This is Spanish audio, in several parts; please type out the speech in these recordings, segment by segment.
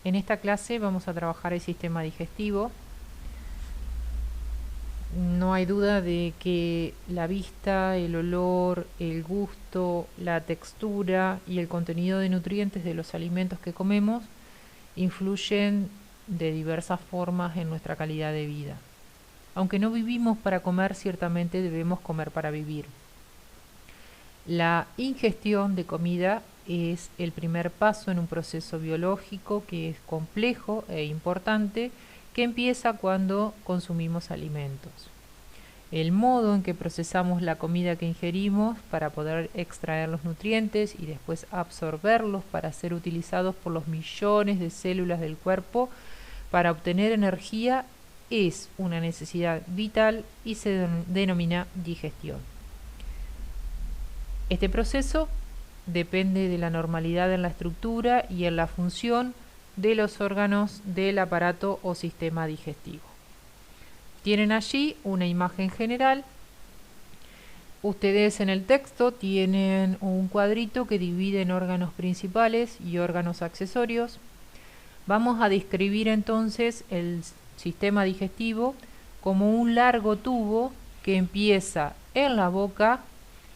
En esta clase vamos a trabajar el sistema digestivo. No hay duda de que la vista, el olor, el gusto, la textura y el contenido de nutrientes de los alimentos que comemos influyen de diversas formas en nuestra calidad de vida. Aunque no vivimos para comer, ciertamente debemos comer para vivir. La ingestión de comida es el primer paso en un proceso biológico que es complejo e importante, que empieza cuando consumimos alimentos. El modo en que procesamos la comida que ingerimos para poder extraer los nutrientes y después absorberlos para ser utilizados por los millones de células del cuerpo para obtener energía es una necesidad vital y se denomina digestión. Este proceso depende de la normalidad en la estructura y en la función de los órganos del aparato o sistema digestivo. Tienen allí una imagen general. Ustedes en el texto tienen un cuadrito que divide en órganos principales y órganos accesorios. Vamos a describir entonces el sistema digestivo como un largo tubo que empieza en la boca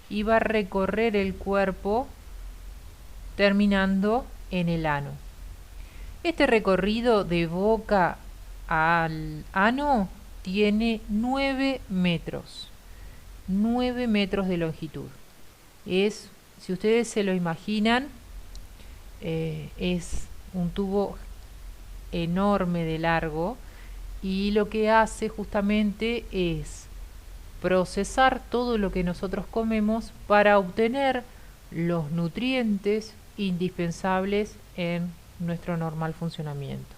y va a recorrer el cuerpo terminando en el ano. Este recorrido de boca al ano tiene 9 metros. 9 metros de longitud. Es, si ustedes se lo imaginan, es un tubo enorme de largo, y lo que hace justamente es procesar todo lo que nosotros comemos para obtener los nutrientes indispensables en nuestro normal funcionamiento.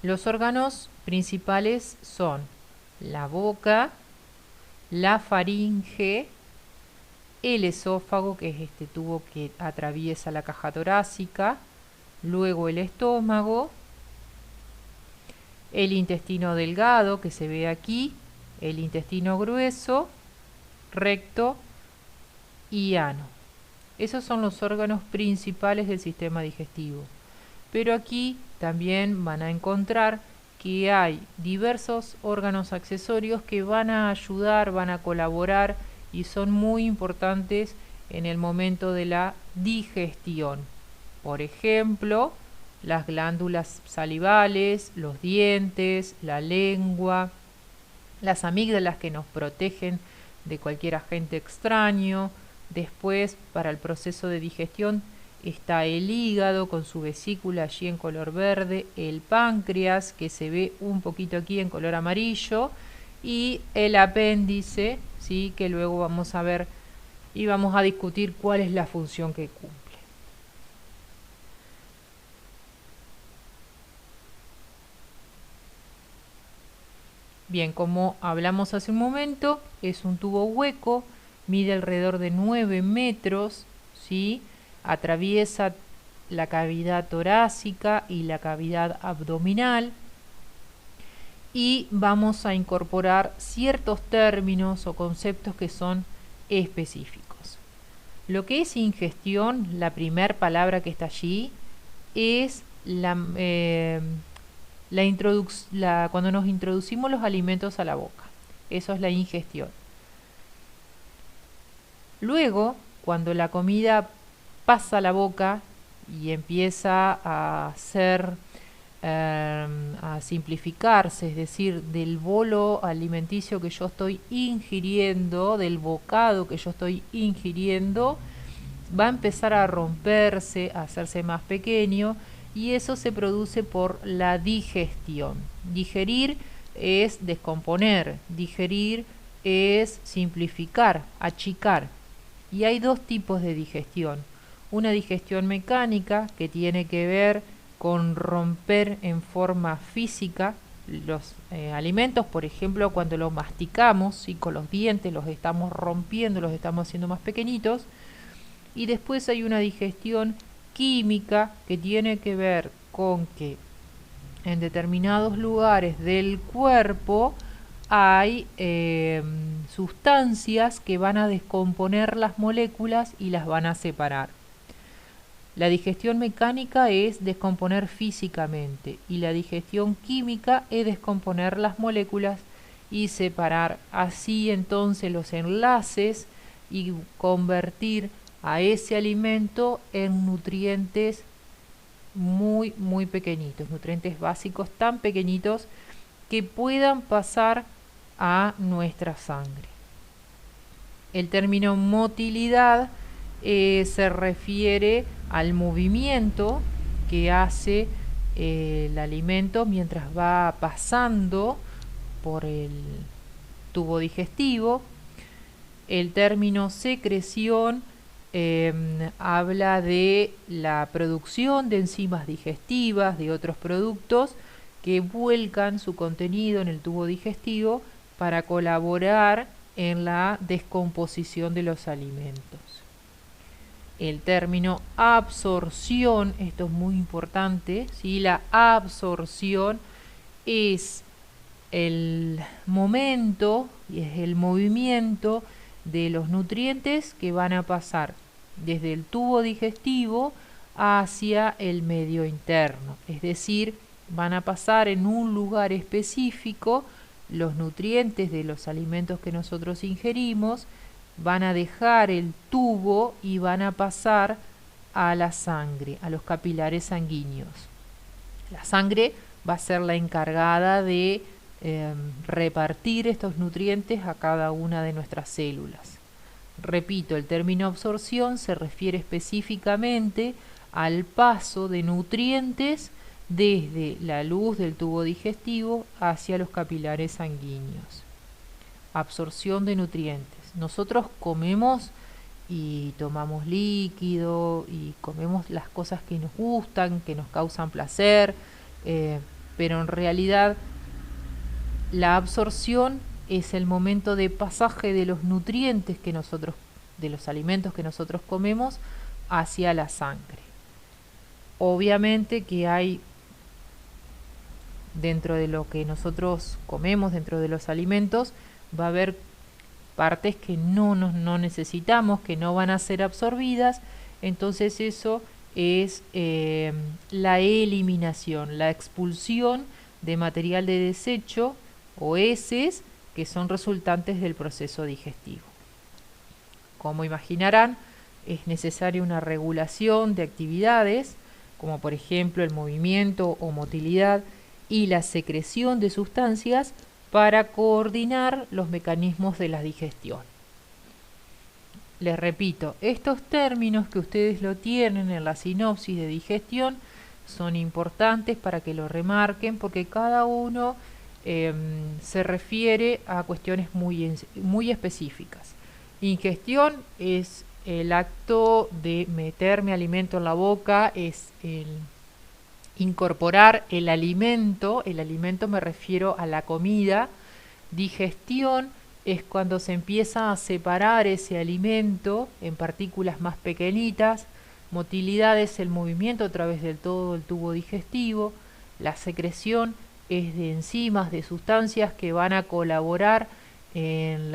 Los órganos principales son la boca, la faringe, el esófago, que es este tubo que atraviesa la caja torácica, luego el estómago, el intestino delgado, que se ve aquí, el intestino grueso, recto y ano. Esos son los órganos principales del sistema digestivo. Pero aquí también van a encontrar que hay diversos órganos accesorios que van a ayudar, van a colaborar y son muy importantes en el momento de la digestión. Por ejemplo, las glándulas salivales, los dientes, la lengua, las amígdalas que nos protegen de cualquier agente extraño. Después, para el proceso de digestión, está el hígado con su vesícula allí en color verde, el páncreas que se ve un poquito aquí en color amarillo y el apéndice, ¿sí? Que luego vamos a ver y vamos a discutir cuál es la función que cumple. Bien, como hablamos hace un momento, es un tubo hueco, mide alrededor de 9 metros, ¿sí? Atraviesa la cavidad torácica y la cavidad abdominal, y vamos a incorporar ciertos términos o conceptos que son específicos. Lo que es ingestión, la primera palabra que está allí, es cuando nos introducimos los alimentos a la boca. Eso es la ingestión. Luego, cuando la comida pasa a la boca y empieza a simplificarse, es decir, del bolo alimenticio que yo estoy ingiriendo, del bocado que yo estoy ingiriendo, va a empezar a romperse, a hacerse más pequeño, y eso se produce por la digestión. Digerir es descomponer, digerir es simplificar, achicar. Y hay dos tipos de digestión. Una digestión mecánica que tiene que ver con romper en forma física los alimentos, por ejemplo, cuando los masticamos y con los dientes los estamos rompiendo, los estamos haciendo más pequeñitos. Y después hay una digestión química que tiene que ver con que en determinados lugares del cuerpo hay sustancias que van a descomponer las moléculas y las van a separar. La digestión mecánica es descomponer físicamente y la digestión química es descomponer las moléculas y separar así entonces los enlaces y convertir a ese alimento en nutrientes muy pequeñitos, nutrientes básicos tan pequeñitos que puedan pasar a nuestra sangre. El término motilidad se refiere al movimiento que hace el alimento mientras va pasando por el tubo digestivo. El término secreción habla de la producción de enzimas digestivas, de otros productos que vuelcan su contenido en el tubo digestivo para colaborar en la descomposición de los alimentos. El término absorción, esto es muy importante, ¿sí? La absorción es el momento y es el movimiento de los nutrientes que van a pasar desde el tubo digestivo hacia el medio interno, es decir, van a pasar en un lugar específico los nutrientes de los alimentos que nosotros ingerimos, van a dejar el tubo y van a pasar a la sangre, a los capilares sanguíneos. La sangre va a ser la encargada de repartir estos nutrientes a cada una de nuestras células. Repito, el término absorción se refiere específicamente al paso de nutrientes desde la luz del tubo digestivo hacia los capilares sanguíneos. Absorción de nutrientes. Nosotros comemos y tomamos líquido y comemos las cosas que nos gustan, que nos causan placer, pero en realidad la absorción es el momento de pasaje de los nutrientes que nosotros, de los alimentos que nosotros comemos hacia la sangre. Obviamente que hay dentro de lo que nosotros comemos, dentro de los alimentos, va a haber partes que no necesitamos, que no van a ser absorbidas, entonces eso es la eliminación, la expulsión de material de desecho o heces que son resultantes del proceso digestivo. Como imaginarán, es necesaria una regulación de actividades, como por ejemplo el movimiento o motilidad y la secreción de sustancias para coordinar los mecanismos de la digestión. Les repito, estos términos que ustedes lo tienen en la sinopsis de digestión son importantes para que lo remarquen porque cada uno se refiere a cuestiones muy específicas. Ingestión es el acto de meter mi alimento en la boca, es el incorporar el alimento me refiero a la comida. Digestión es cuando se empieza a separar ese alimento en partículas más pequeñitas. Motilidad es el movimiento a través de todo el tubo digestivo. La secreción es de enzimas, de sustancias que van a colaborar en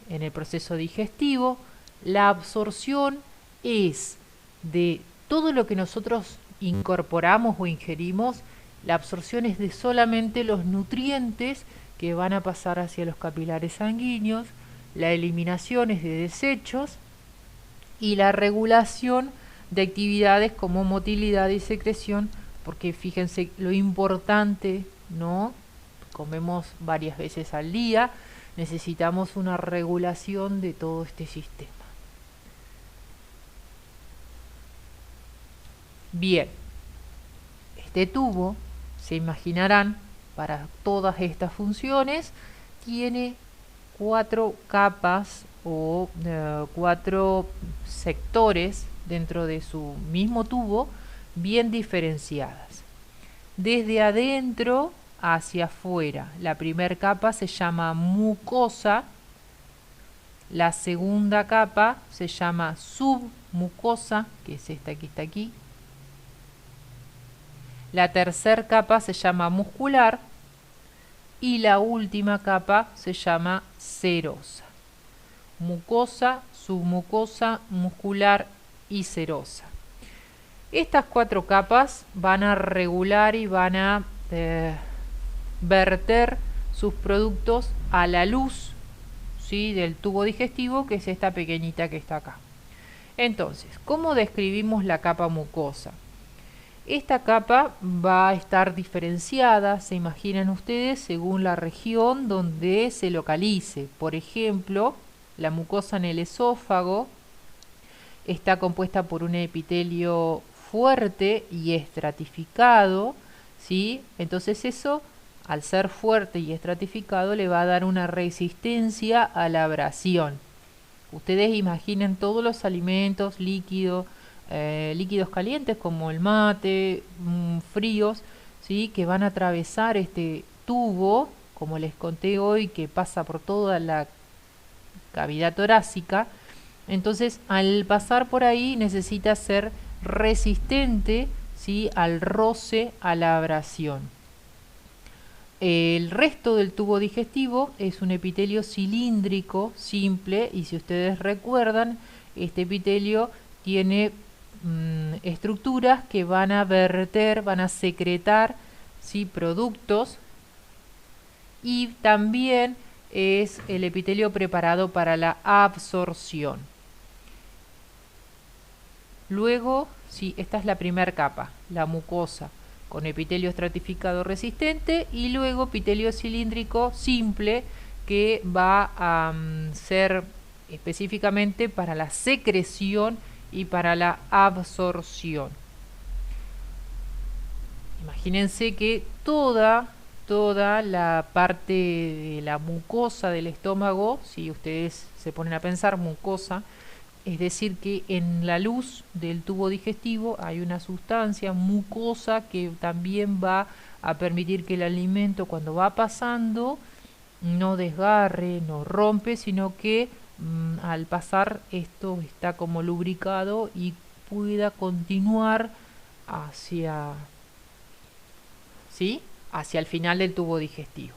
el proceso digestivo. La absorción es de todo lo que nosotros incorporamos o ingerimos. La absorción es de solamente los nutrientes que van a pasar hacia los capilares sanguíneos. La eliminación es de desechos y la regulación de actividades como motilidad y secreción, porque fíjense lo importante, ¿no? Comemos varias veces al día, necesitamos una regulación de todo este sistema. Bien, este tubo, se imaginarán, para todas estas funciones, tiene 4 capas o 4 sectores dentro de su mismo tubo, bien diferenciadas. Desde adentro hacia afuera, la primera capa se llama mucosa, la segunda capa se llama submucosa, que es esta que está aquí. La tercera capa se llama muscular y la última capa se llama serosa. Mucosa, submucosa, muscular y serosa. Estas 4 capas van a regular y van a verter sus productos a la luz, ¿sí?, del tubo digestivo, que es esta pequeñita que está acá. Entonces, ¿cómo describimos la capa mucosa? Esta capa va a estar diferenciada, se imaginan ustedes, según la región donde se localice. Por ejemplo, la mucosa en el esófago está compuesta por un epitelio fuerte y estratificado, ¿sí? Entonces eso, al ser fuerte y estratificado, le va a dar una resistencia a la abrasión. Ustedes imaginen todos los alimentos líquidos calientes como el mate, fríos, ¿sí?, que van a atravesar este tubo, como les conté hoy, que pasa por toda la cavidad torácica. Entonces, al pasar por ahí necesita ser resistente, ¿sí?, al roce, a la abrasión. El resto del tubo digestivo es un epitelio cilíndrico simple, y si ustedes recuerdan, este epitelio tiene estructuras que van a verter, van a secretar, ¿sí?, productos, y también es el epitelio preparado para la absorción. Luego, sí, esta es la primera capa, la mucosa, con epitelio estratificado resistente, y luego epitelio cilíndrico simple, que va a ser específicamente para la secreción y para la absorción. Imagínense que toda la parte de la mucosa del estómago, si ustedes se ponen a pensar mucosa, es decir, que en la luz del tubo digestivo hay una sustancia mucosa que también va a permitir que el alimento, cuando va pasando, no desgarre, no rompe, sino que al pasar esto está como lubricado y pueda continuar hacia, ¿sí?, hacia el final del tubo digestivo.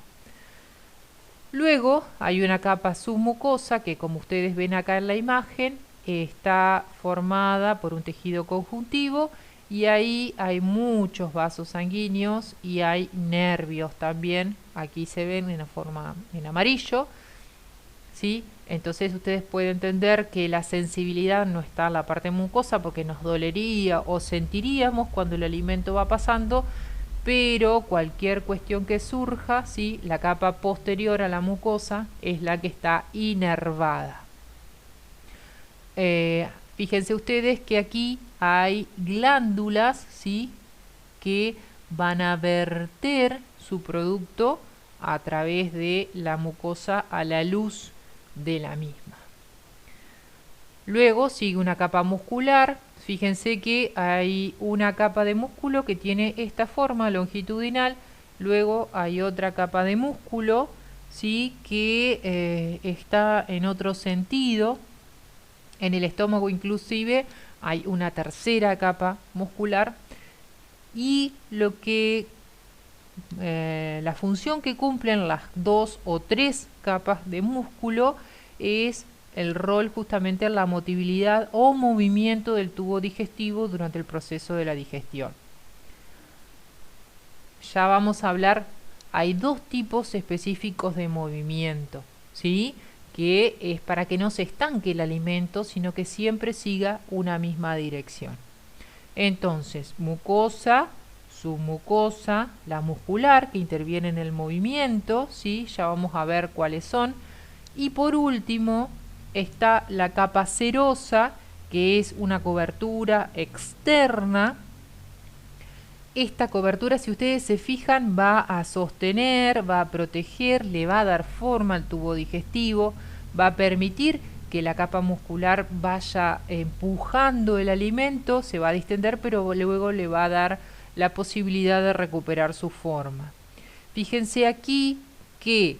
Luego hay una capa submucosa que, como ustedes ven acá en la imagen, está formada por un tejido conjuntivo, y ahí hay muchos vasos sanguíneos y hay nervios también. Aquí se ven en amarillo, ¿sí? Entonces ustedes pueden entender que la sensibilidad no está en la parte mucosa, porque nos dolería o sentiríamos cuando el alimento va pasando, pero cualquier cuestión que surja, ¿sí?, la capa posterior a la mucosa es la que está inervada. Fíjense ustedes que aquí hay glándulas, ¿sí?, que van a verter su producto a través de la mucosa a la luz de la misma. Luego sigue una capa muscular. Fíjense que hay una capa de músculo que tiene esta forma longitudinal. Luego hay otra capa de músculo, ¿sí?, que está en otro sentido. En el estómago inclusive hay una tercera capa muscular, y la función que cumplen las 2 o 3 capas de músculo es el rol justamente en la motilidad o movimiento del tubo digestivo durante el proceso de la digestión. Ya vamos a hablar, hay 2 tipos específicos de movimiento, ¿sí?, que es para que no se estanque el alimento, sino que siempre siga una misma dirección. Entonces, mucosa, submucosa, la muscular, que interviene en el movimiento, ¿sí?, ya vamos a ver cuáles son. Y por último está la capa serosa, que es una cobertura externa. Esta cobertura, si ustedes se fijan, va a sostener, va a proteger, le va a dar forma al tubo digestivo, va a permitir que la capa muscular vaya empujando el alimento, se va a distender, pero luego le va a dar la posibilidad de recuperar su forma. Fíjense aquí que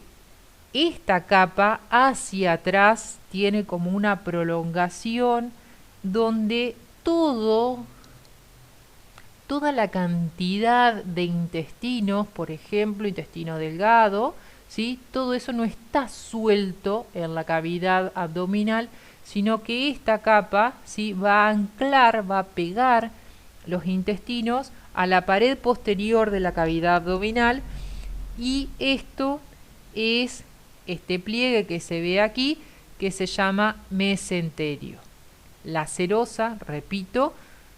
esta capa hacia atrás tiene como una prolongación donde toda la cantidad de intestinos, por ejemplo, intestino delgado, ¿sí?, todo eso no está suelto en la cavidad abdominal, sino que esta capa, ¿sí?, va a anclar, va a pegar los intestinos a la pared posterior de la cavidad abdominal, y esto es este pliegue que se ve aquí, que se llama mesenterio. La serosa, repito,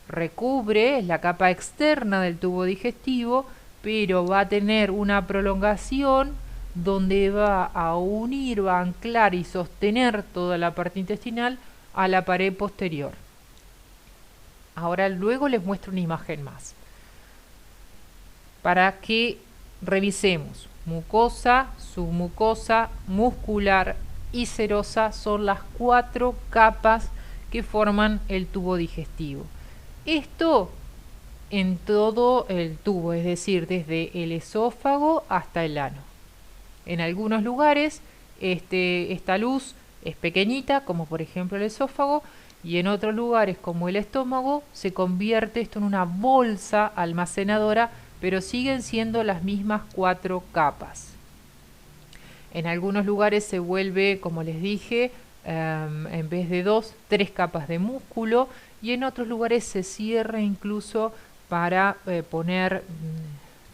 recubre, es la capa externa del tubo digestivo, pero va a tener una prolongación donde va a unir, va a anclar y sostener toda la parte intestinal a la pared posterior. Ahora luego les muestro una imagen más, para que revisemos. Mucosa, submucosa, muscular y serosa son las 4 capas que forman el tubo digestivo. Esto en todo el tubo, es decir, desde el esófago hasta el ano. En algunos lugares esta luz es pequeñita, como por ejemplo el esófago, y en otros lugares como el estómago se convierte esto en una bolsa almacenadora, pero siguen siendo las mismas 4 capas. En algunos lugares se vuelve, como les dije, en vez de 2, 3 capas de músculo, y en otros lugares se cierra incluso para poner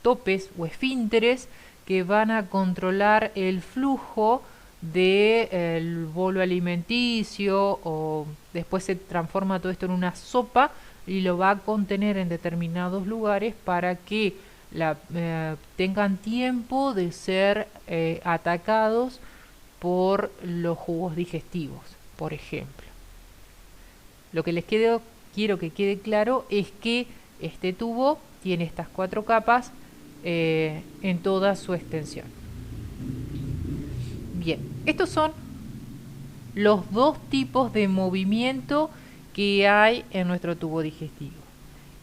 topes o esfínteres que van a controlar el flujo del bolo alimenticio, o después se transforma todo esto en una sopa y lo va a contener en determinados lugares para que tengan tiempo de ser atacados por los jugos digestivos, por ejemplo. Lo que quiero que quede claro es que este tubo tiene estas 4 capas en toda su extensión. Bien, estos son los 2 tipos de movimiento que hay en nuestro tubo digestivo.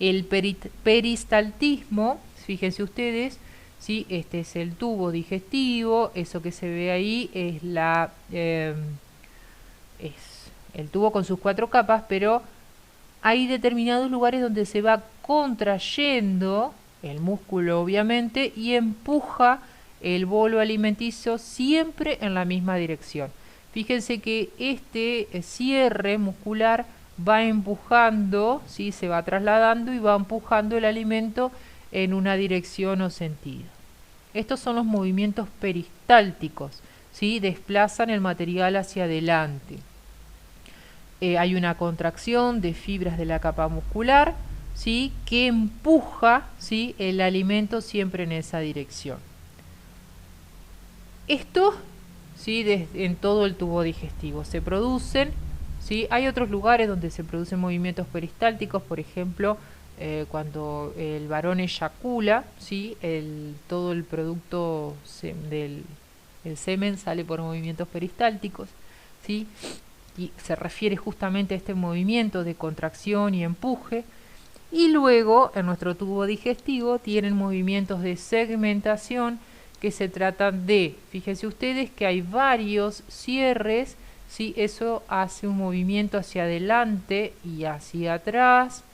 El peristaltismo, fíjense ustedes, ¿sí? Este es el tubo digestivo, eso que se ve ahí es el tubo con sus 4 capas, pero hay determinados lugares donde se va contrayendo el músculo, obviamente, y empuja el bolo alimenticio siempre en la misma dirección. Fíjense que este cierre muscular va empujando, ¿sí? Se va trasladando y va empujando el alimento en una dirección o sentido. Estos son los movimientos peristálticos, ¿sí? Desplazan el material hacia adelante. Hay una contracción de fibras de la capa muscular, ¿sí? Que empuja, ¿sí? El alimento siempre en esa dirección. Esto, ¿sí? En todo el tubo digestivo se producen, ¿sí? Hay otros lugares donde se producen movimientos peristálticos, por ejemplo, cuando el varón eyacula, ¿sí? Todo el producto del semen sale por movimientos peristálticos, ¿sí? Y se refiere justamente a este movimiento de contracción y empuje. Y luego en nuestro tubo digestivo tienen movimientos de segmentación, que se tratan de, fíjense ustedes que hay varios cierres, ¿sí? Eso hace un movimiento hacia adelante y hacia atrás,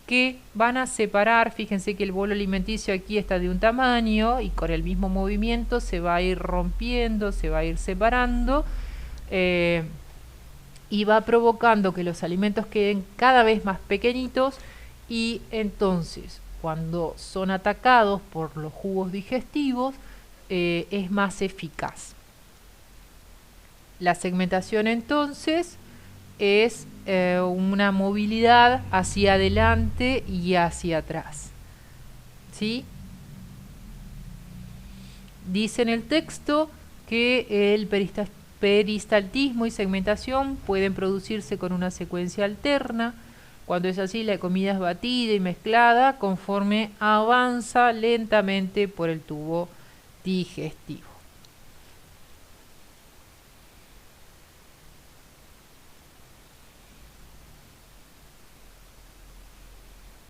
que van a separar. Fíjense que el bolo alimenticio aquí está de un tamaño y con el mismo movimiento se va a ir rompiendo, se va a ir separando, y va provocando que los alimentos queden cada vez más pequeñitos, y entonces cuando son atacados por los jugos digestivos es más eficaz. La segmentación entonces es una movilidad hacia adelante y hacia atrás, ¿sí? Dice en el texto que el peristaltismo y segmentación pueden producirse con una secuencia alterna. Cuando es así, la comida es batida y mezclada conforme avanza lentamente por el tubo digestivo.